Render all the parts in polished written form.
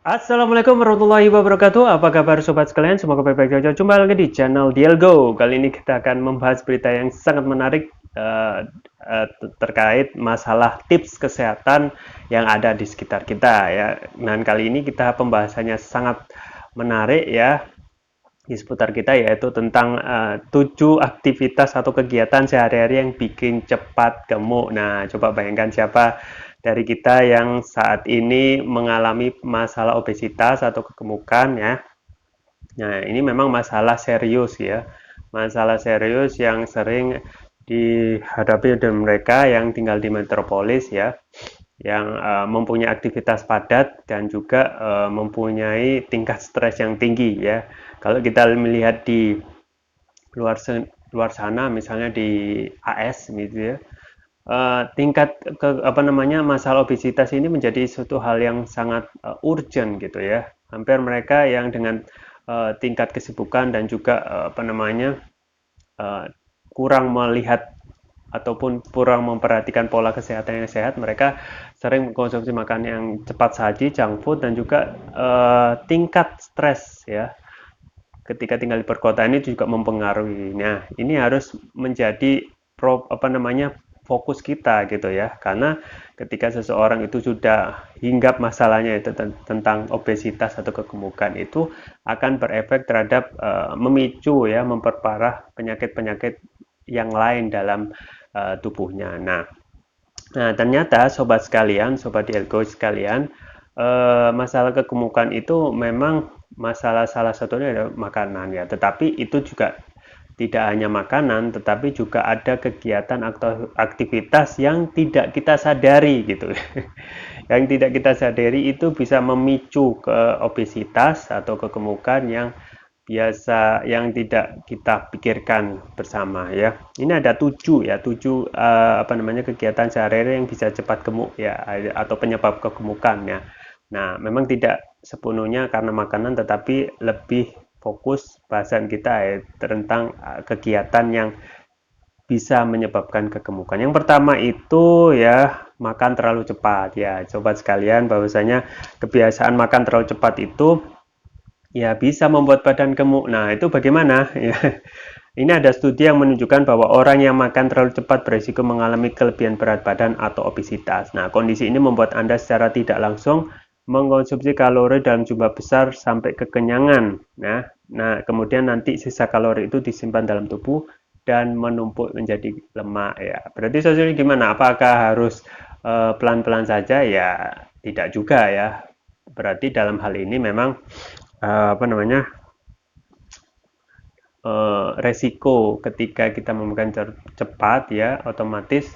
Assalamualaikum warahmatullahi wabarakatuh. Apa kabar sobat sekalian? Semoga baik-baik saja. Jumpa lagi di channel Dialgo. Kali ini kita akan membahas berita yang sangat menarik terkait masalah tips kesehatan yang ada di sekitar kita ya. Dan kali ini kita pembahasannya sangat menarik ya di seputar kita, yaitu tentang 7 aktivitas atau kegiatan sehari-hari yang bikin cepat gemuk. Nah, coba bayangkan siapa dari kita yang saat ini mengalami masalah obesitas atau kegemukan ya. Nah, ini memang masalah serius ya. Masalah serius yang sering dihadapi oleh mereka yang tinggal di metropolis ya, yang mempunyai aktivitas padat dan juga mempunyai tingkat stres yang tinggi ya. Kalau kita melihat di luar sana, misalnya di AS gitu ya, tingkat masalah obesitas ini menjadi suatu hal yang sangat urgent gitu ya. Hampir mereka yang dengan tingkat kesibukan dan juga uh, kurang melihat ataupun kurang memperhatikan pola kesehatan yang sehat, mereka sering mengkonsumsi makanan yang cepat saji, junk food, dan juga tingkat stres ya ketika tinggal di perkotaan ini juga mempengaruhi. Nah, ini harus menjadi fokus kita gitu ya, karena ketika seseorang itu sudah hinggap masalahnya itu tentang obesitas atau kegemukan, itu akan berefek terhadap memicu ya, memperparah penyakit-penyakit yang lain dalam tubuhnya. Nah, ternyata sobat sekalian, sobat Dialgo sekalian, masalah kegemukan itu memang masalah salah satunya adalah makanan ya. Tetapi itu juga tidak hanya makanan, tetapi juga ada kegiatan atau aktivitas yang tidak kita sadari gitu. Yang tidak kita sadari itu bisa memicu ke obesitas atau kegemukan yang tidak kita pikirkan bersama ya. Ini ada 7 ya, 7 kegiatan sehari-hari yang bisa cepat gemuk ya, atau penyebab kegemukan ya. Nah, memang tidak sepenuhnya karena makanan, tetapi lebih fokus bahasan kita ya, tentang kegiatan yang bisa menyebabkan kegemukan. Yang pertama itu ya, makan terlalu cepat ya, sobat sekalian, bahwasanya kebiasaan makan terlalu cepat itu ya bisa membuat badan gemuk. Nah, itu bagaimana? Ya, ini ada studi yang menunjukkan bahwa orang yang makan terlalu cepat berisiko mengalami kelebihan berat badan atau obesitas. Nah, kondisi ini membuat Anda secara tidak langsung mengkonsumsi kalori dalam jumlah besar sampai kekenyangan. Nah, kemudian nanti sisa kalori itu disimpan dalam tubuh dan menumpuk menjadi lemak ya. Berarti sosial gimana? Apakah harus pelan-pelan saja? Ya, tidak juga ya. Berarti dalam hal ini memang uh, apa namanya resiko ketika kita memakan cepat ya, otomatis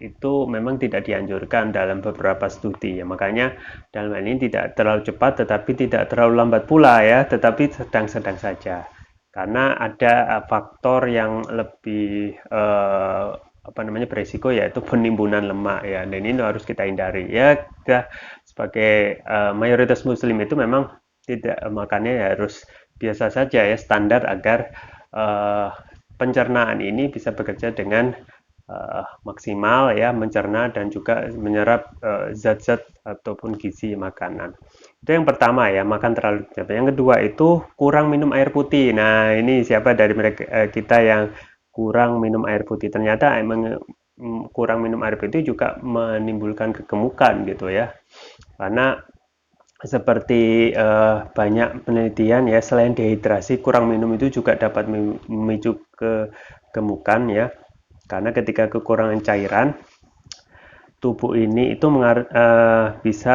itu memang tidak dianjurkan dalam beberapa studi ya. Makanya dalam hal ini tidak terlalu cepat tetapi tidak terlalu lambat pula ya, tetapi sedang-sedang saja, karena ada faktor yang lebih berisiko, yaitu penimbunan lemak ya, dan ini harus kita hindari ya. Kita sebagai mayoritas muslim itu memang tidak makannya ya harus biasa saja ya, standar, agar pencernaan ini bisa bekerja dengan maksimal ya, mencerna dan juga menyerap zat-zat ataupun gizi makanan. Itu yang pertama ya, makan terlalu cepat. Yang kedua itu kurang minum air putih. Nah, ini siapa dari mereka kita yang kurang minum air putih? Ternyata emang kurang minum air putih juga menimbulkan kegemukan gitu ya. Karena seperti banyak penelitian ya, selain dehidrasi, kurang minum itu juga dapat memicu kegemukan ya. Karena ketika kekurangan cairan, tubuh ini itu bisa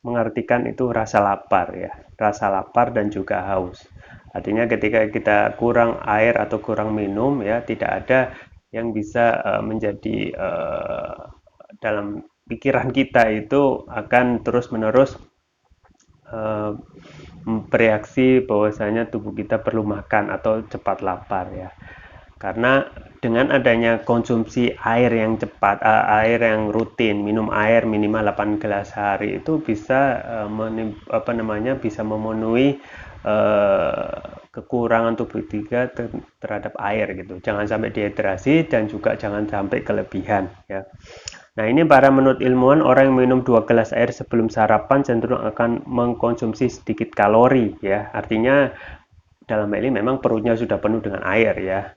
mengartikan itu rasa lapar ya, rasa lapar dan juga haus. Artinya ketika kita kurang air atau kurang minum ya, tidak ada yang bisa menjadi dalam pikiran kita itu akan terus-menerus bereaksi bahwasanya tubuh kita perlu makan atau cepat lapar ya. Karena dengan adanya konsumsi air yang cepat, air yang rutin, minum air minimal 8 gelas sehari, itu bisa bisa memenuhi kekurangan tubuh kita terhadap air gitu. Jangan sampai dehidrasi dan juga jangan sampai kelebihan ya. Nah, ini para menurut ilmuwan, orang yang minum 2 gelas air sebelum sarapan cenderung akan mengkonsumsi sedikit kalori ya. Artinya dalam hal ini memang perutnya sudah penuh dengan air ya.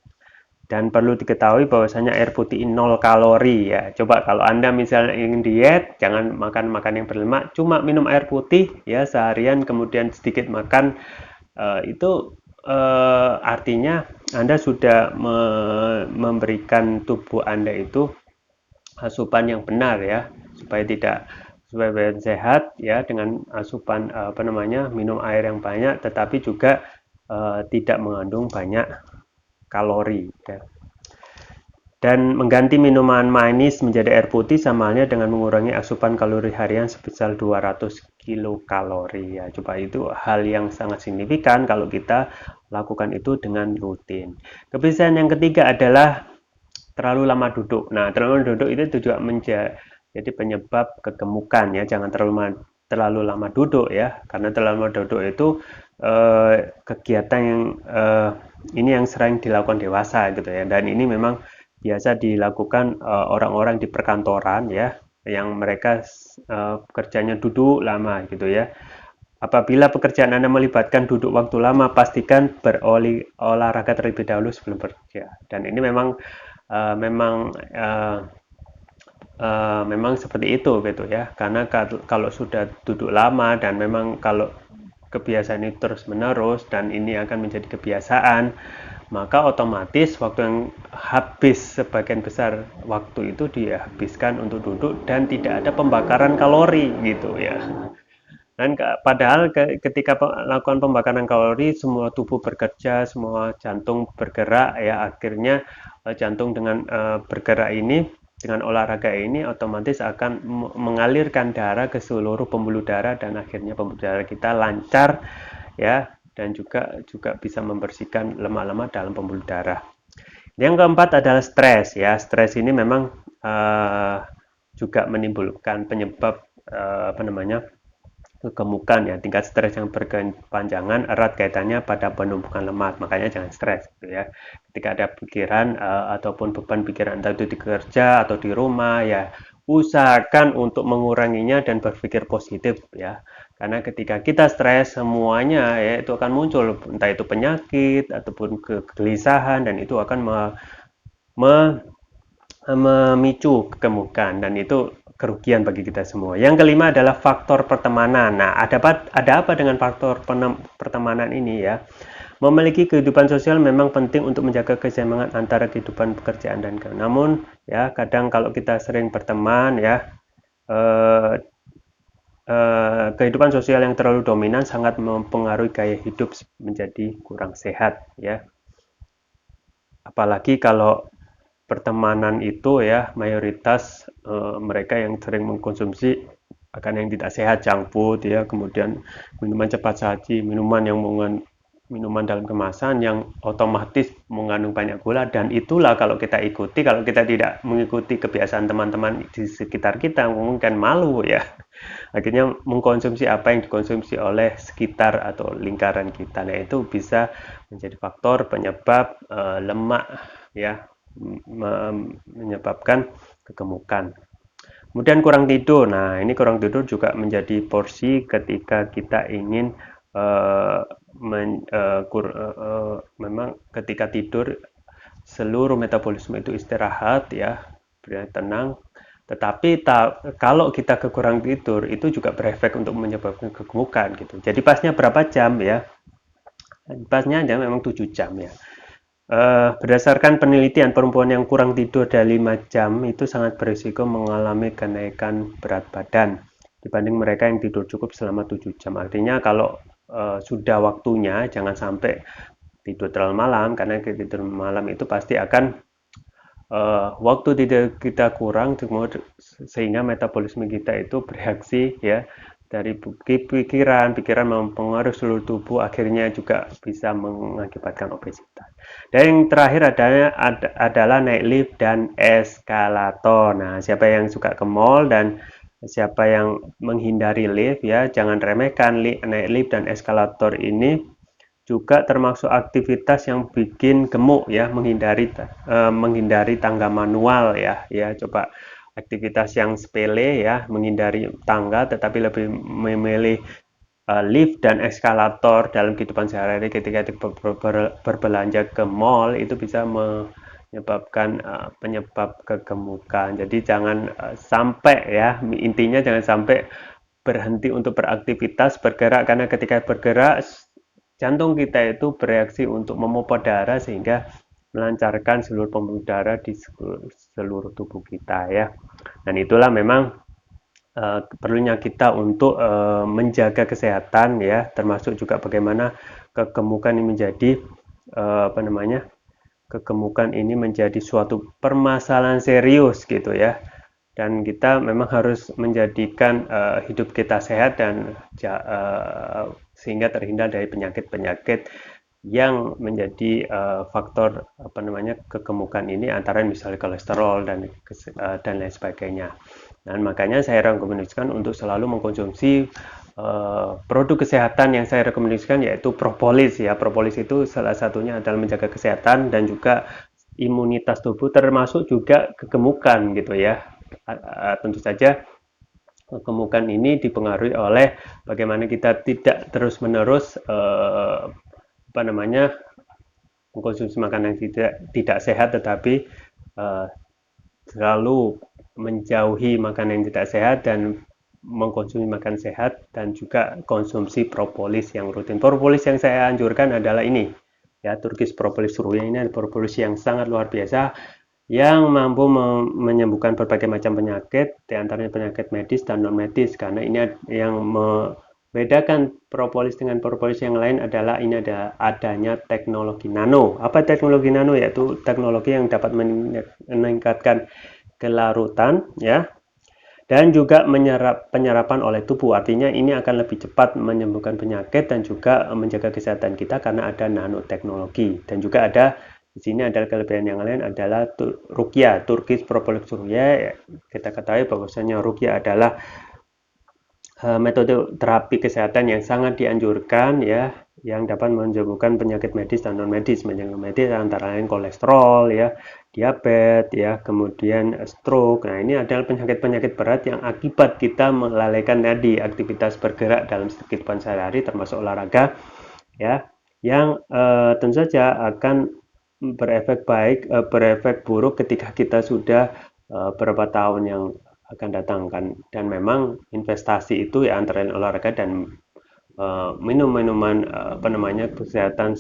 Dan perlu diketahui bahwasanya air putih 0 kalori ya. Coba kalau Anda misalnya ingin diet, jangan makan makanan yang berlemak, cuma minum air putih ya seharian, kemudian sedikit makan, itu artinya Anda sudah memberikan tubuh Anda itu asupan yang benar ya, supaya sehat ya, dengan asupan apa namanya, minum air yang banyak tetapi juga tidak mengandung banyak kalori ya. Dan mengganti minuman manis menjadi air putih sama halnya dengan mengurangi asupan kalori harian sebesar 200 kilokalori ya. Coba, itu hal yang sangat signifikan kalau kita lakukan itu dengan rutin. Kebiasaan yang ketiga adalah terlalu lama duduk. Nah, terlalu lama duduk itu juga menjadi penyebab kegemukan ya. Jangan terlalu lama duduk ya, karena terlalu lama duduk itu kegiatan yang ini yang sering dilakukan dewasa gitu ya. Dan ini memang biasa dilakukan orang-orang di perkantoran ya, yang mereka kerjanya duduk lama gitu ya. Apabila pekerjaan Anda melibatkan duduk waktu lama, pastikan berolahraga terlebih dahulu sebelum bekerja. Dan ini memang seperti itu gitu ya. Karena kalau sudah duduk lama dan memang kalau kebiasaan ini terus menerus dan ini akan menjadi kebiasaan, maka otomatis waktu yang habis, sebagian besar waktu itu dihabiskan untuk duduk dan tidak ada pembakaran kalori gitu ya. Dan padahal ketika melakukan pembakaran kalori, semua tubuh bekerja, semua jantung bergerak ya, akhirnya jantung dengan bergerak ini, dengan olahraga ini otomatis akan mengalirkan darah ke seluruh pembuluh darah dan akhirnya pembuluh darah kita lancar ya, dan juga bisa membersihkan lemak-lemak dalam pembuluh darah. Yang keempat adalah stres ya. Stres ini memang juga menimbulkan penyebab apa namanya, kegemukan ya. Tingkat stres yang berkepanjangan erat kaitannya pada penumpukan lemak, makanya jangan stres gitu ya. Ketika ada pikiran ataupun beban pikiran, entah itu di kerja atau di rumah ya, usahakan untuk menguranginya dan berpikir positif ya. Karena ketika kita stres, semuanya ya itu akan muncul, entah itu penyakit ataupun kegelisahan, dan itu akan memicu kegemukan, dan itu kerugian bagi kita semua. Yang kelima adalah faktor pertemanan. Nah, ada apa dengan faktor pertemanan ini ya? Memiliki kehidupan sosial memang penting untuk menjaga keseimbangan antara kehidupan pekerjaan dan namun ya, kadang kalau kita sering berteman ya, kehidupan sosial yang terlalu dominan sangat mempengaruhi gaya hidup menjadi kurang sehat ya. Apalagi kalau pertemanan itu ya mayoritas mereka yang sering mengkonsumsi akan yang tidak sehat, junk food ya, kemudian minuman cepat saji, minuman dalam kemasan yang otomatis mengandung banyak gula, dan itulah kalau kita tidak mengikuti kebiasaan teman-teman di sekitar kita, mungkin malu ya, akhirnya mengkonsumsi apa yang dikonsumsi oleh sekitar atau lingkaran kita. Nah, itu bisa menjadi faktor penyebab lemak ya, menyebabkan kegemukan. Kemudian kurang tidur. Nah, ini kurang tidur juga menjadi porsi ketika kita ingin memang ketika tidur seluruh metabolisme itu istirahat ya, tenang. Tetapi kalau kita kekurangan tidur itu juga berefek untuk menyebabkan kegemukan gitu. Jadi pasnya berapa jam ya? Pasnya aja memang 7 jam ya. Berdasarkan penelitian, perempuan yang kurang tidur dari 5 jam itu sangat berisiko mengalami kenaikan berat badan dibanding mereka yang tidur cukup selama 7 jam. Artinya kalau sudah waktunya, jangan sampai tidur terlalu malam, karena tidur malam itu pasti akan waktu tidur kita kurang, sehingga metabolisme kita itu bereaksi ya, dari pikiran mempengaruhi seluruh tubuh, akhirnya juga bisa mengakibatkan obesitas. Dan yang terakhir adalah naik lift dan eskalator. Nah, siapa yang suka ke mall dan siapa yang menghindari lift ya, jangan remehkan naik lift dan eskalator ini. juga termasuk aktivitas yang bikin gemuk ya, menghindari tangga manual ya coba aktivitas yang sepele ya, menghindari tangga tetapi lebih memilih lift dan eskalator dalam kehidupan sehari-hari ketika berbelanja ke mall itu bisa menyebabkan penyebab kegemukan. Jadi jangan sampai ya, intinya jangan sampai berhenti untuk beraktivitas bergerak, karena ketika bergerak jantung kita itu bereaksi untuk memompa darah sehingga melancarkan seluruh pembuluh darah di seluruh tubuh kita ya. Dan itulah memang perlunya kita untuk menjaga kesehatan ya, termasuk juga bagaimana kegemukan ini menjadi kegemukan ini menjadi suatu permasalahan serius gitu ya. Dan kita memang harus menjadikan hidup kita sehat dan sehingga terhindar dari penyakit-penyakit yang menjadi faktor kegemukan ini, antara misalnya kolesterol dan lain sebagainya. Dan makanya saya rekomendasikan untuk selalu mengkonsumsi produk kesehatan yang saya rekomendasikan, yaitu propolis ya. Propolis itu salah satunya adalah menjaga kesehatan dan juga imunitas tubuh, termasuk juga kegemukan gitu ya. Tentu saja kegemukan ini dipengaruhi oleh bagaimana kita tidak terus-menerus mengkonsumsi makanan yang tidak sehat, tetapi selalu menjauhi makanan yang tidak sehat dan mengkonsumsi makanan sehat, dan juga konsumsi propolis yang rutin. Propolis yang saya anjurkan adalah ini ya, Turkish Propolis Surya. Ini adalah propolis yang sangat luar biasa yang mampu menyembuhkan berbagai macam penyakit, diantaranya penyakit medis dan non medis. Karena ini yang membedakan propolis dengan propolis yang lain adalah ini ada adanya teknologi nano. Apa teknologi nano? Yaitu teknologi yang dapat meningkatkan kelarutan ya, dan juga penyerapan oleh tubuh. Artinya ini akan lebih cepat menyembuhkan penyakit dan juga menjaga kesehatan kita karena ada nanoteknologi. Dan juga ada di sini adalah kelebihan yang lain adalah Ruqyah, Turkish Propolis Surya. Kita ketahui bahwasanya Ruqyah adalah metode terapi kesehatan yang sangat dianjurkan ya, yang dapat menyembuhkan penyakit medis dan non medis. Penyakit medis antara lain kolesterol ya, diabetes ya, kemudian stroke. Nah, ini adalah penyakit-penyakit berat yang akibat kita melalaikan tadi aktivitas bergerak dalam kehidupan sehari-hari, termasuk olahraga ya, yang tentu saja akan berefek buruk ketika kita sudah beberapa tahun yang akan datang kan. Dan memang investasi itu ya, antara olahraga dan minum-minuman kesehatan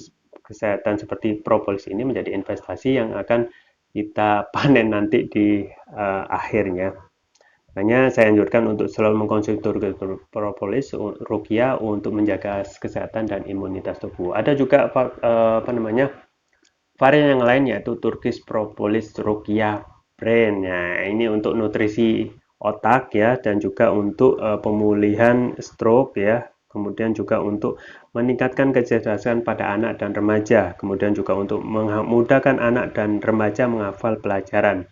seperti propolis ini menjadi investasi yang akan kita panen nanti di akhirnya. Makanya saya anjurkan untuk selalu mengkonsumsi propolis Ruqyah untuk menjaga kesehatan dan imunitas tubuh. Ada juga varian yang lain, yaitu Turkish Propolis Ruqyah Brain. Nah, ini untuk nutrisi otak ya, dan juga untuk pemulihan stroke ya, kemudian juga untuk meningkatkan kecerdasan pada anak dan remaja, kemudian juga untuk memudahkan anak dan remaja menghafal pelajaran.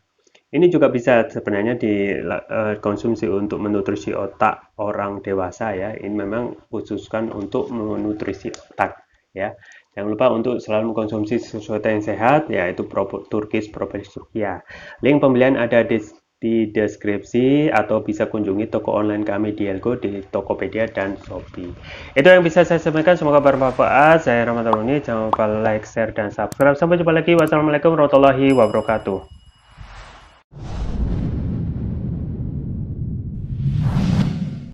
Ini juga bisa sebenarnya dikonsumsi untuk menutrisi otak orang dewasa ya. Ini memang khususkan untuk menutrisi otak ya. Jangan lupa untuk selalu mengkonsumsi sesuatu yang sehat, yaitu Turkish Propolis Ruqyah. Link pembelian ada di deskripsi, atau bisa kunjungi toko online kami di Elgo, di Tokopedia dan Shopee. Itu yang bisa saya sampaikan, semoga bermanfaat. Saya Rahmat Aluni, jangan lupa like, share, dan subscribe. Sampai jumpa lagi. Wassalamualaikum warahmatullahi wabarakatuh.